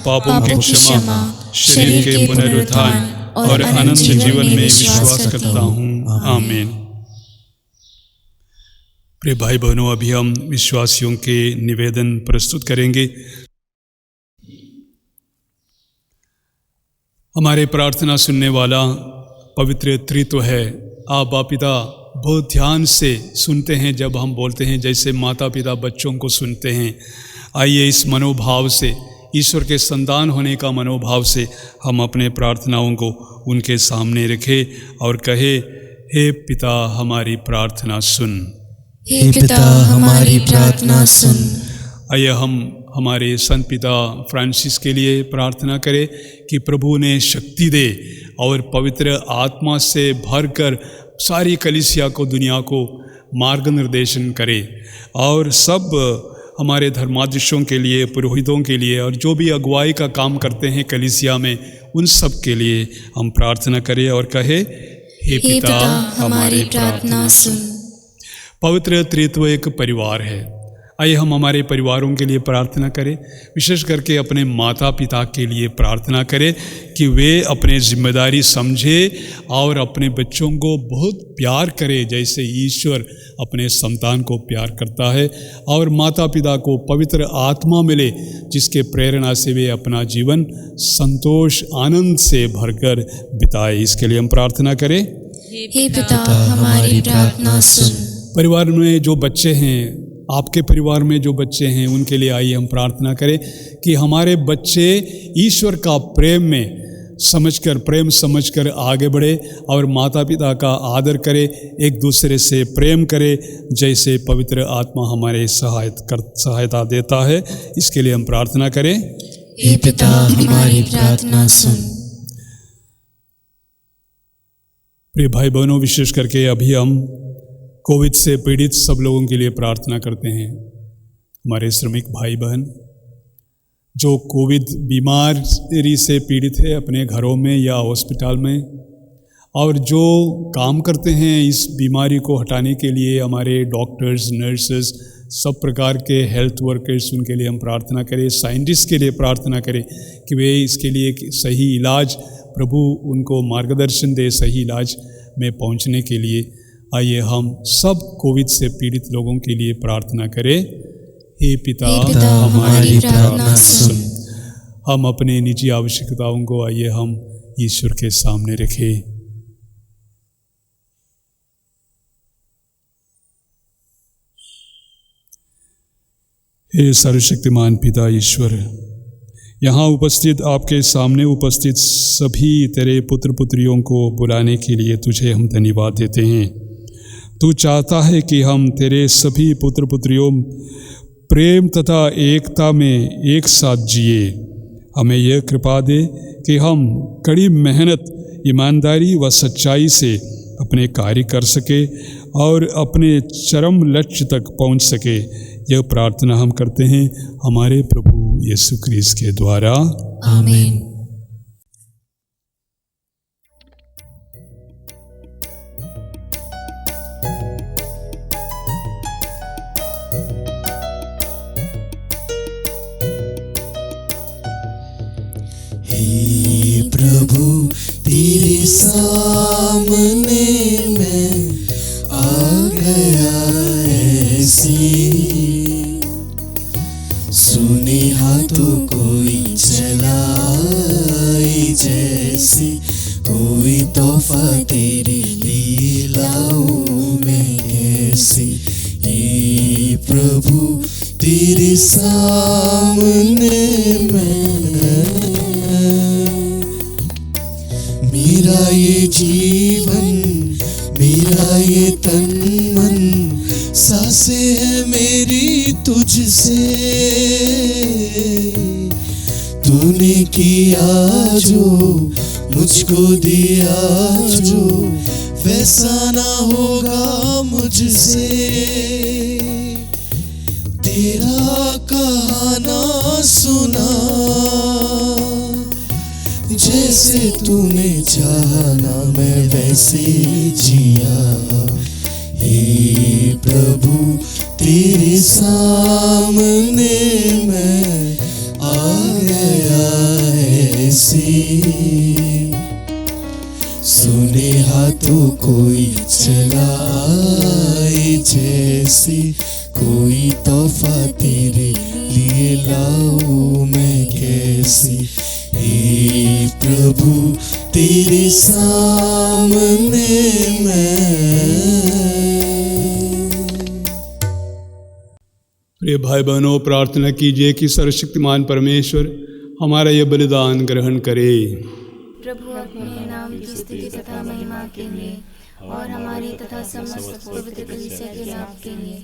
पापों की क्षमा, शरीर के पुनरुत्थान और अनंत जीवन में विश्वास करता हूँ। आमीन। प्रिय भाई बहनों, अभी हम विश्वासियों के निवेदन प्रस्तुत करेंगे। हमारे प्रार्थना सुनने वाला पवित्र त्रित्व है। आप पिता बहुत ध्यान से सुनते हैं जब हम बोलते हैं, जैसे माता पिता बच्चों को सुनते हैं। आइए इस मनोभाव से, ईश्वर के संतान होने का मनोभाव से हम अपने प्रार्थनाओं को उनके सामने रखें और कहे, हे पिता हमारी प्रार्थना सुन। हे पिता हमारी प्रार्थना सुन। आइए हम हमारे संत पिता फ्रांसिस के लिए प्रार्थना करें कि प्रभु ने शक्ति दे और पवित्र आत्मा से भरकर सारी कलीसिया को, दुनिया को मार्गनिर्देशन करे। और सब हमारे धर्माध्यक्षों के लिए, पुरोहितों के लिए और जो भी अगुवाई का काम करते हैं कलीसिया में, उन सब के लिए हम प्रार्थना करें और कहे, हे पिता हमारी प्रार्थना सुन। पवित्र त्रित्व एक परिवार है। आइए हम हमारे परिवारों के लिए प्रार्थना करें, विशेष करके अपने माता पिता के लिए प्रार्थना करें कि वे अपने जिम्मेदारी समझे और अपने बच्चों को बहुत प्यार करें जैसे ईश्वर अपने संतान को प्यार करता है। और माता पिता को पवित्र आत्मा मिले जिसके प्रेरणा से वे अपना जीवन संतोष आनंद से भरकर बिताए। इसके लिए हम प्रार्थना करें। हे पिता हमारी प्रार्थना सुन। परिवार में जो बच्चे हैं, आपके परिवार में जो बच्चे हैं, उनके लिए आइए हम प्रार्थना करें कि हमारे बच्चे ईश्वर का प्रेम समझकर आगे बढ़े और माता पिता का आदर करें, एक दूसरे से प्रेम करें जैसे पवित्र आत्मा हमारे सहायता देता है। इसके लिए हम प्रार्थना करें। हे पिता हमारी प्रार्थना सुन। प्रिय भाई बहनों, विशेष करके अभी हम कोविड से पीड़ित सब लोगों के लिए प्रार्थना करते हैं। हमारे श्रमिक भाई बहन जो कोविड बीमारी से पीड़ित है अपने घरों में या हॉस्पिटल में, और जो काम करते हैं इस बीमारी को हटाने के लिए, हमारे डॉक्टर्स, नर्सेस, सब प्रकार के हेल्थ वर्कर्स, उनके लिए हम प्रार्थना करें। साइंटिस्ट के लिए प्रार्थना करें कि वे इसके लिए सही इलाज, प्रभु उनको मार्गदर्शन दे सही इलाज में पहुंचने के लिए। आइए हम सब कोविड से पीड़ित लोगों के लिए प्रार्थना करें। हे पिता हमारी प्रार्थना सुन। हम अपने निजी आवश्यकताओं को आइए हम ईश्वर के सामने रखें। हे सर्वशक्तिमान पिता ईश्वर, यहाँ उपस्थित, आपके सामने उपस्थित सभी तेरे पुत्र पुत्रियों को बुलाने के लिए तुझे हम धन्यवाद देते हैं। तू चाहता है कि हम तेरे सभी पुत्र पुत्रियों प्रेम तथा एकता में एक साथ जिए। हमें यह कृपा दे कि हम कड़ी मेहनत, ईमानदारी व सच्चाई से अपने कार्य कर सके और अपने चरम लक्ष्य तक पहुंच सके। यह प्रार्थना हम करते हैं हमारे प्रभु यीशु क्रिस्त के द्वारा। आमीन। हे प्रभु तेरे सामने मैं आ गया ऐसी, सुने हाथों कोई चलाई जैसी, कोई तोहफा तेरी लीलाओं में कैसी। हे प्रभु तेरे सामने मेरा ये जीवन, मेरा ये तन मन, सांसें है मेरी तुझसे। तूने किया जो, मुझको दिया जो, वैसा ना होगा मुझसे। तेरा कहाना सुना, जैसे तूने चाहा मैं वैसे जिया। हे प्रभु तेरे सामने मैं आ गया ऐसे, सुने हाथों कोई चलाई जैसी कोई तोहफा तेरे लिए लाऊं मैं कैसी। हे प्रभु तेरे सामने मैं। प्रिय भाई बहनों, प्रार्थना कीजिए कि सर्वशक्तिमान परमेश्वर हमारा यह बलिदान ग्रहण करे। प्रभु अपने नाम की स्तुति तथा महिमा के लिए और हमारी तथा समस्त पवित्र कलीसिया के लाभ के लिए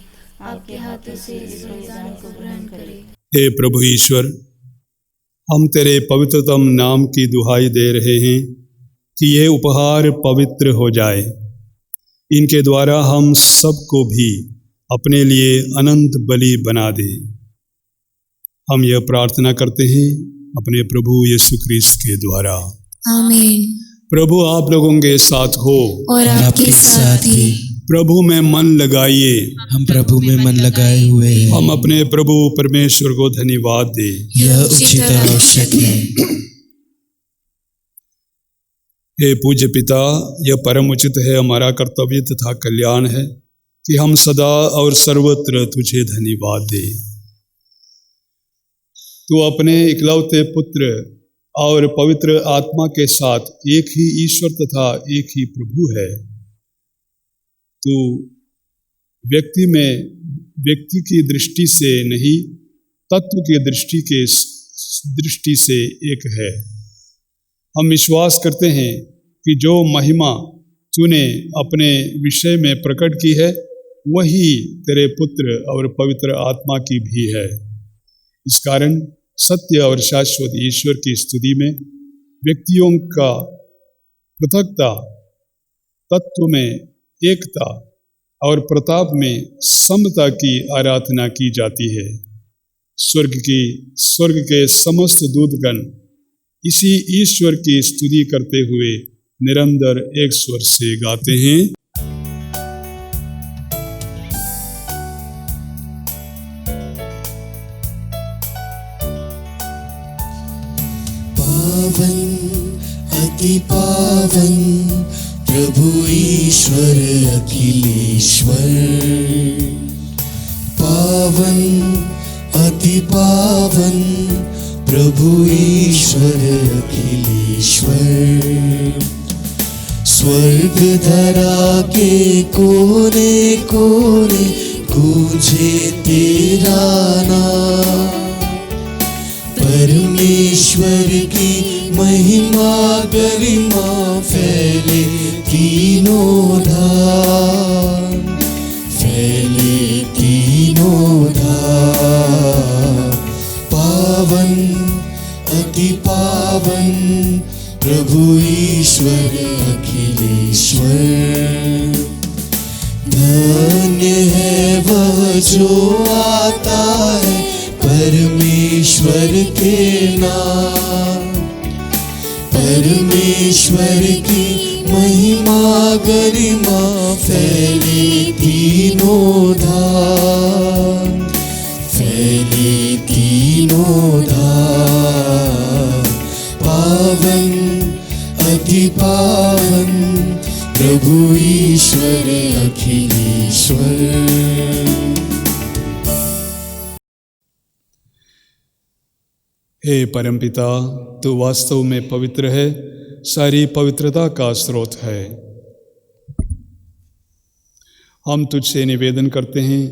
आपके हाथों से इस बलिदान को ग्रहण करे। हे प्रभु ईश्वर, हम तेरे पवित्रतम नाम की दुहाई दे रहे हैं कि ये उपहार पवित्र हो जाए। इनके द्वारा हम सबको भी अपने लिए अनंत बलि बना दे। हम यह प्रार्थना करते हैं अपने प्रभु यीशु क्रिस्त के द्वारा। आमीन। प्रभु आप लोगों के साथ हो और आपके साथ भी। प्रभु में मन लगाइए। हम प्रभु में मन लगाए हुए हैं। हम अपने प्रभु परमेश्वर को धन्यवाद दे। यह उचित और आवश्यक है। हे पूज्य पिता, यह परम उचित है, हमारा कर्तव्य तथा कल्याण है कि हम सदा और सर्वत्र तुझे धन्यवाद दे। तू अपने इकलौते पुत्र और पवित्र आत्मा के साथ एक ही ईश्वर तथा एक ही प्रभु है। तू व्यक्ति की दृष्टि से नहीं, तत्व की दृष्टि से एक है। हम विश्वास करते हैं कि जो महिमा तूने अपने विषय में प्रकट की है वही तेरे पुत्र और पवित्र आत्मा की भी है। इस कारण सत्य और शाश्वत ईश्वर की स्तुति में व्यक्तियों का पृथकता, तत्व में एकता और प्रताप में समता की आराधना की जाती है। स्वर्ग के समस्त दूतगण इसी ईश्वर की स्तुति करते हुए निरंतर एक स्वर से गाते हैं। पावन अति पावन प्रभु ईश्वर अखिलेश्वर। पावन अति पावन प्रभु ईश्वर अखिलेश्वर। स्वर्ग धरा के कोने कोने गूंजे तेरा नाम। परमेश्वर की महिमा गरिमा फैले तीनों धाम, फैले तीनों धाम। पावन अति पावन प्रभु ईश्वर अखिलेश्वर। धन्य है वह जो आता है परमेश्वर के नाम। परमेश्वर की महिमा गरिमा फैले तीनों धाम, फैले तीनों धाम। पावन अति पावन प्रभु ईश्वर अखिलेश्वर। हे परमपिता, तू वास्तव में पवित्र है, सारी पवित्रता का स्रोत है। हम तुझसे निवेदन करते हैं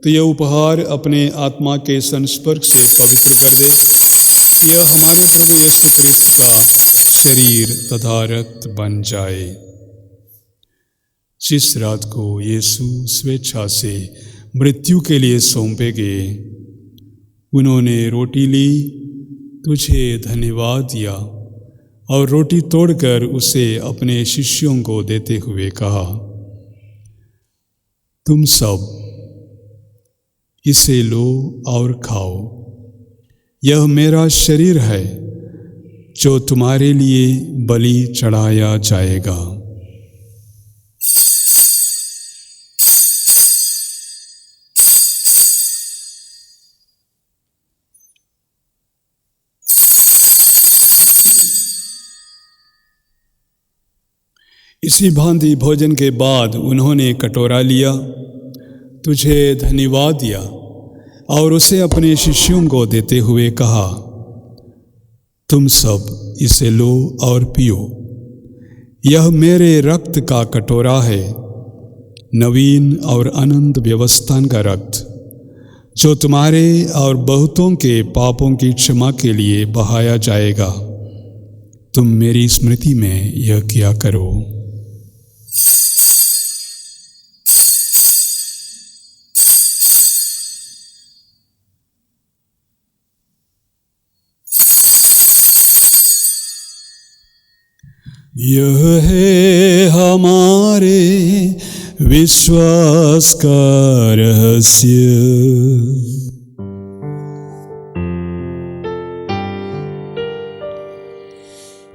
तो यह उपहार अपने आत्मा के संस्पर्श से पवित्र कर दे। यह हमारे प्रभु यीशु क्रिस्त का शरीर तथा रक्त बन जाए। जिस रात को यीशु स्वेच्छा से मृत्यु के लिए सौंपे गए, उन्होंने रोटी ली, तुझे धन्यवाद दिया और रोटी तोड़कर उसे अपने शिष्यों को देते हुए कहा, तुम सब इसे लो और खाओ। यह मेरा शरीर है जो तुम्हारे लिए बलि चढ़ाया जाएगा। इसी भांति भोजन के बाद उन्होंने कटोरा लिया तुझे धन्यवाद दिया और उसे अपने शिष्यों को देते हुए कहा, तुम सब इसे लो और पियो, यह मेरे रक्त का कटोरा है, नवीन और अनंत व्यवस्थान का रक्त, जो तुम्हारे और बहुतों के पापों की क्षमा के लिए बहाया जाएगा। तुम मेरी स्मृति में यह किया करो। यह है हमारे विश्वास का रहस्य।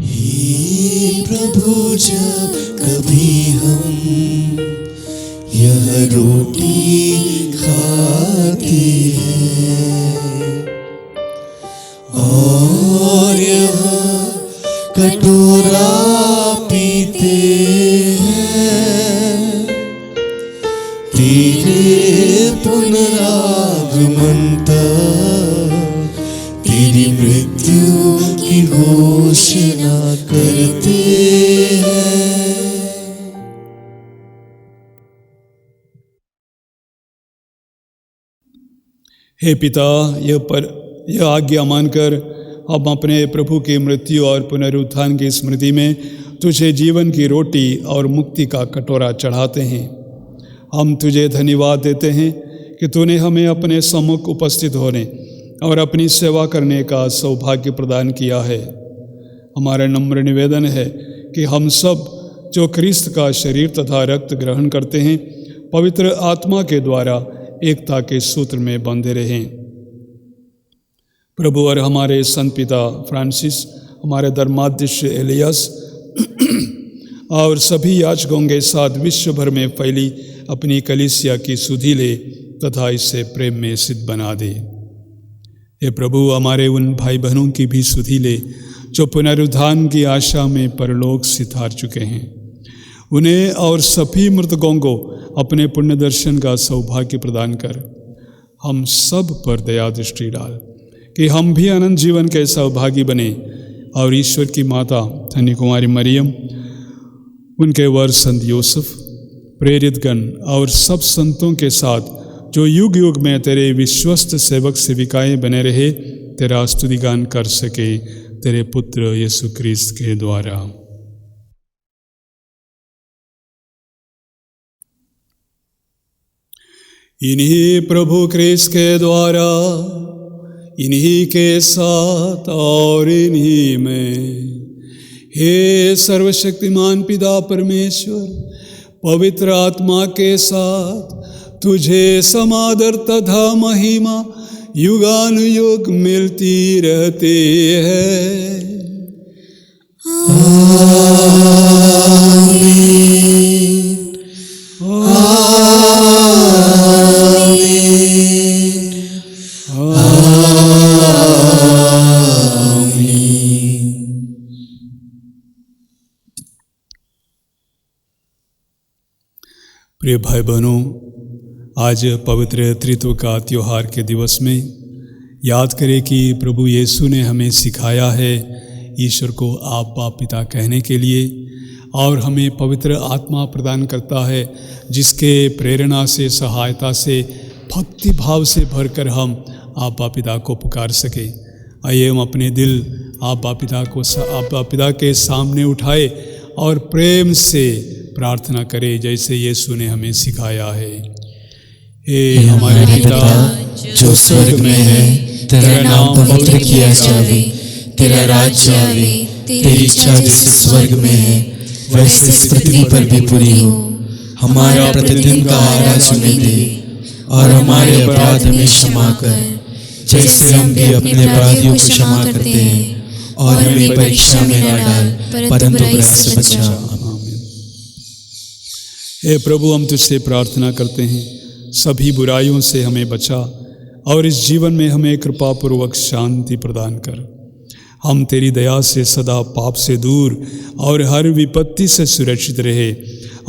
हे प्रभु, जब कभी हम यह रोटी खाते हैं और यह कटोरा पीते हैं, तेरे पुनरागमन तक तेरी मृत्यु की घोषणा करते हैं। हे पिता, यह आज्ञा मानकर हम अपने प्रभु की मृत्यु और पुनरुत्थान की स्मृति में तुझे जीवन की रोटी और मुक्ति का कटोरा चढ़ाते हैं। हम तुझे धन्यवाद देते हैं कि तूने हमें अपने सम्मुख उपस्थित होने और अपनी सेवा करने का सौभाग्य प्रदान किया है। हमारा नम्र निवेदन है कि हम सब जो ख्रिस्त का शरीर तथा रक्त ग्रहण करते हैं, पवित्र आत्मा के द्वारा एकता के सूत्र में बंधे रहें। प्रभु और हमारे संत पिता फ्रांसिस, हमारे धर्माध्यक्ष एलियास और सभी याजकों के साथ विश्व भर में फैली अपनी कलीसिया की सुधि ले तथा इसे प्रेम में सिद्ध बना दे। हे प्रभु, हमारे उन भाई बहनों की भी सुधि ले जो पुनरुत्थान की आशा में परलोक सिधार चुके हैं। उन्हें और सभी मृतकों को अपने पुण्य दर्शन का सौभाग्य प्रदान कर हम सब पर दया दृष्टि डाल कि हम भी अनंत जीवन के सौभागी बने और ईश्वर की माता धन्य कुमारी मरियम, उनके वर संत यूसुफ, प्रेरितगण और सब संतों के साथ जो युग युग में तेरे विश्वस्त सेवक सेविकाएं बने रहे, तेरा स्तुतिगान कर सके तेरे पुत्र यीशु क्रिस्त के द्वारा। इन्हीं प्रभु क्रिस्त के द्वारा, इन्हीं के साथ और इन्हीं में, हे सर्वशक्तिमान पिता परमेश्वर, पवित्र आत्मा के साथ तुझे समादर तथा महिमा युगानुयुग मिलती रहती है। प्रिय भाई बहनों, आज पवित्र त्रित्व का त्योहार के दिवस में याद करें कि प्रभु यीशु ने हमें सिखाया है ईश्वर को आप बाप पिता कहने के लिए, और हमें पवित्र आत्मा प्रदान करता है जिसके प्रेरणा से, सहायता से, भक्ति भाव से भरकर हम आप बाप पिता को पुकार सके। आइए हम अपने दिल आप बाप पिता के सामने उठाए और प्रेम से प्रार्थना करें जैसे यीशु ने हमें सिखाया है। हे हमारे पिता जो स्वर्ग में है, तेरा नाम पवित्र किया जावे, तेरा राज्य आवे, तेरी इच्छा जैसे स्वर्ग में है वैसे इस पृथ्वी पर भी पूरी हो। हमारा प्रतिदिन का आहार आज हमें दे और हमारे अपराध हमें क्षमा कर जैसे हम भी अपने अपराधियों को क्षमा करते हैं, और हमें परीक्षा में न डाल परंतु बुराई से बचा। हे प्रभु, हम तुझसे प्रार्थना करते हैं सभी बुराइयों से हमें बचा और इस जीवन में हमें कृपा पूर्वक शांति प्रदान कर। हम तेरी दया से सदा पाप से दूर और हर विपत्ति से सुरक्षित रहे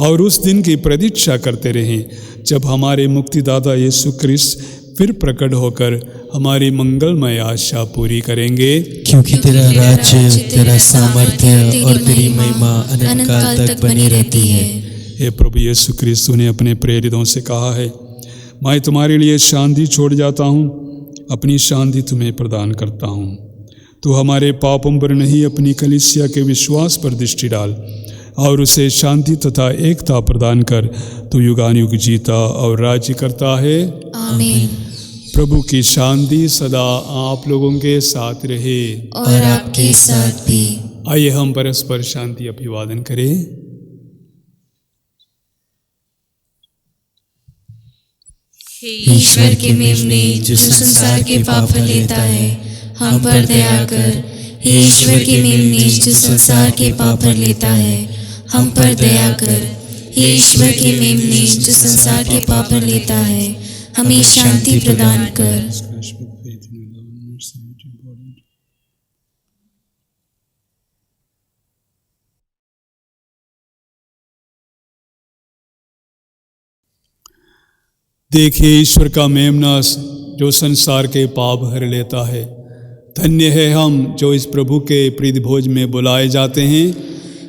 और उस दिन की प्रतीक्षा करते रहें जब हमारे मुक्तिदाता यीशु ख्रिस्त फिर प्रकट होकर हमारी मंगलमय आशा पूरी करेंगे। क्योंकि तेरा राज्य, तेरा सामर्थ्य और तेरी महिमा अनंत काल तक बनी रहती है। हे प्रभु यीशु ख्रिस्त ने अपने प्रेरितों से कहा है, मैं तुम्हारे लिए शांति छोड़ जाता हूँ, अपनी शांति तुम्हें प्रदान करता हूँ। तो हमारे पापों पर नहीं, अपनी कलीसिया के विश्वास पर दृष्टि डाल और उसे शांति तथा एकता प्रदान कर। तो युगानुयुग जीता और राज्य करता है। आमीन। प्रभु की शांति सदा आप लोगों के साथ रहे और आपके साथ भी। आइए हम परस्पर शांति अभिवादन करें। ईश्वर के मेमने जो संसार के पाप हर लेता है, हम पर दया कर। ईश्वर के मेमने जो संसार के पाप हर लेता है, हम पर दया कर। ईश्वर के मेमने जो संसार के पाप हर लेता है, हमें शांति प्रदान कर। देखिए ईश्वर का मेमना जो संसार के पाप हर लेता है। धन्य है हम जो इस प्रभु के प्रीति भोज में बुलाए जाते हैं।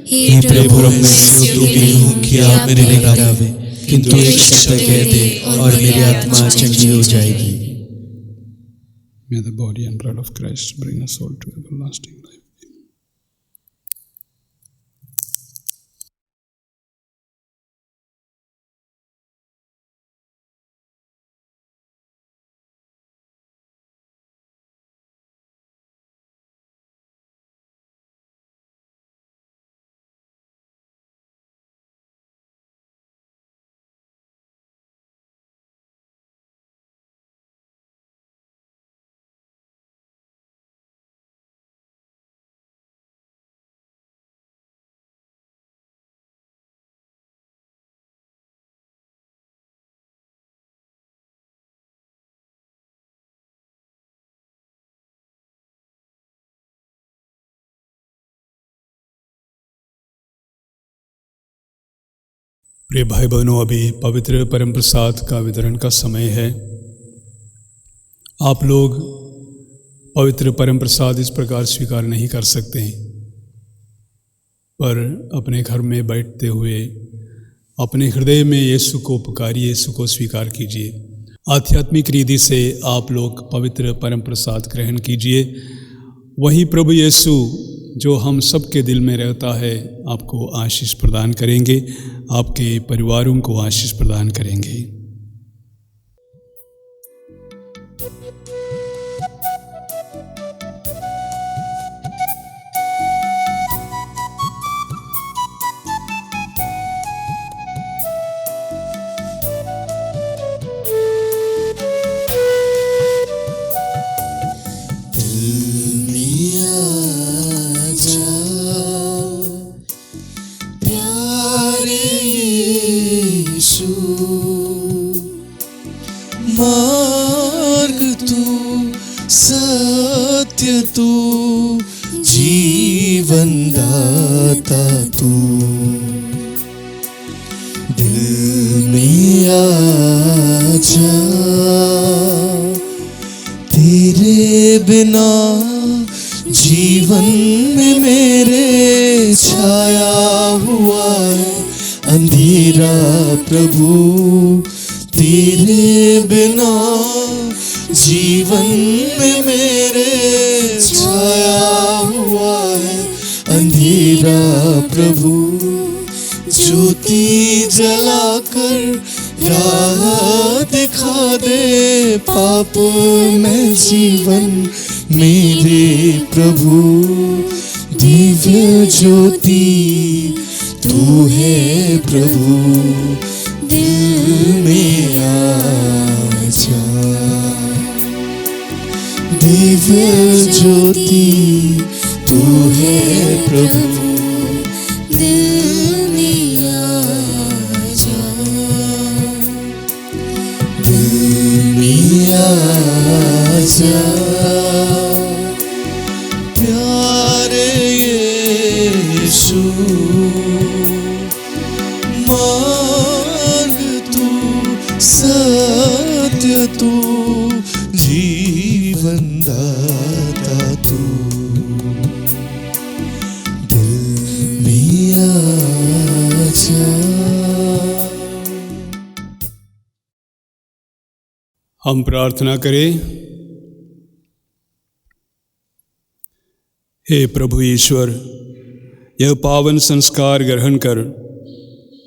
हे प्रभु, मैं योग्य नहीं हूँ कि आप मेरे लिए गावे, किंतु एक शब्द कह दे और मेरी आत्मा चंगी हो जाएगी। May the body and blood of Christ bring us all to everlasting life. प्रिय भाई बहनों, अभी पवित्र परम प्रसाद का वितरण का समय है। आप लोग पवित्र परम प्रसाद इस प्रकार स्वीकार नहीं कर सकते हैं, पर अपने घर में बैठते हुए अपने हृदय में यीशु को पुकारिए, यीशु को स्वीकार कीजिए। आध्यात्मिक रीति से आप लोग पवित्र परम प्रसाद ग्रहण कीजिए। वही प्रभु यीशु जो हम सबके दिल में रहता है आपको आशीष प्रदान करेंगे, आपके परिवारों को आशीष प्रदान करेंगे। मार्ग तू, सत्य तू, जीवन दाता तू। दिल में आजा, तेरे बिना जीवन में मेरे छाया हुआ है अंधेरा। प्रभु तेरे बिना जीवन में मेरे छाया हुआ है अंधेरा। प्रभु ज्योति जलाकर राह दिखा दे, पाप में जीवन मेरे प्रभु। दिव्य ज्योति तू है प्रभु, दिल में आजा। दिव्य ज्योति तू है प्रभु, दिल में आजा। दिल में आजा प्यारे यीशु। मार्ग तू, सत्य तू, जीवन दाता तू, दिल में आजा। हम प्रार्थना करें। हे प्रभु ईश्वर, यह पावन संस्कार ग्रहण कर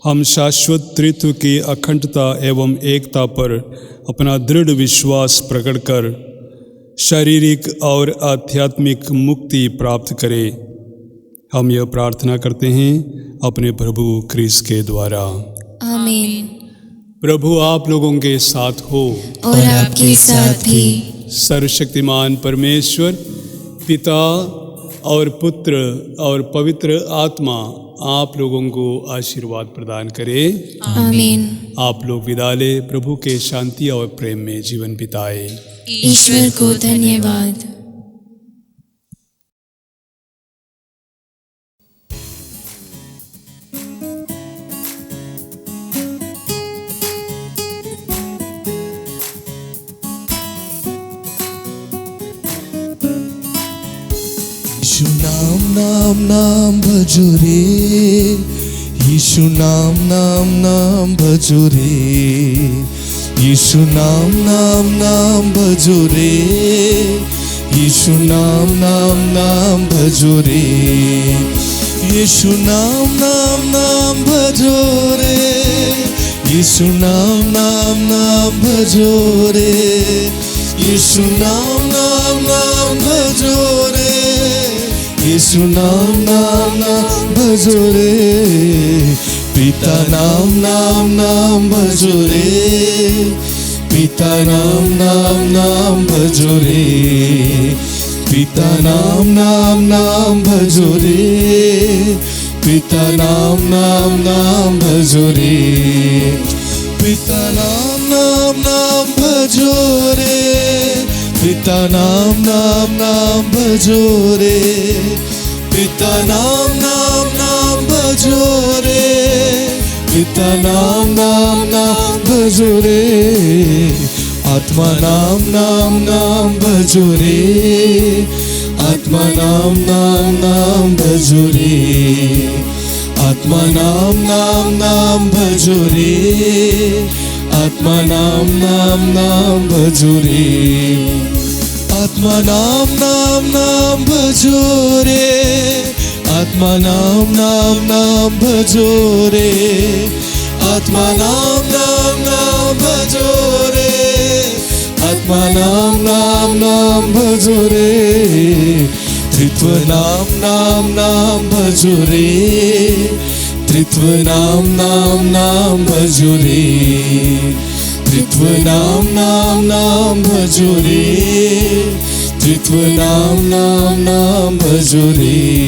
हम शाश्वत त्रित्व की अखंडता एवं एकता पर अपना दृढ़ विश्वास प्रकट कर शारीरिक और आध्यात्मिक मुक्ति प्राप्त करें। हम यह प्रार्थना करते हैं अपने प्रभु क्रिस्त के द्वारा। आमीन। प्रभु आप लोगों के साथ हो और आपके साथ भी। सर्वशक्तिमान परमेश्वर पिता और पुत्र और पवित्र आत्मा आप लोगों को आशीर्वाद प्रदान करे। आमीन। आप लोग विदा ले, प्रभु के शांति और प्रेम में जीवन बिताए। ईश्वर को धन्यवाद। यीशु नाम नाम नाम भजो रे, यीशु नाम नाम नाम भजो रे, यीशु नाम नाम नाम भजो रे, यीशु नाम नाम नाम भजो रे, यीशु नाम नाम नाम भजो रे, यीशु नाम नाम नाम भजो रे, यीशु नाम नाम नाम भजो रे, यीशु नाम नाम नाम भजो रे, पिता नाम नाम नाम भजो रे, पिता नाम नाम नाम भजो रे, पिता नाम नाम नाम भजो रे, पिता नाम नाम नाम भजो रे, पिता नाम नाम नाम भजो रे, पिता नाम नाम नाम भजो रे, पिता नाम नाम नाम भजो रे, पिता नाम नाम नाम भजो रे, आत्मा नाम नाम नाम भजो रे, आत्मा नाम नाम नाम भजो रे, आत्मा नाम नाम नाम भजो रे, आत्मा नाम नाम नाम भजो रे, आत्मा नाम नाम नाम भजो रे, आत्मा नाम नाम नाम भजो रे, आत्मा नाम नाम नाम भजो रे, आत्मा नाम नाम नाम भजो रे, त्रित्व नाम नाम नाम भजो रे, त्रित्व नाम नाम नाम भजो रे, त्रित्व नाम नाम नाम भजो रे, त्रित्व नाम नाम नाम भजो रे,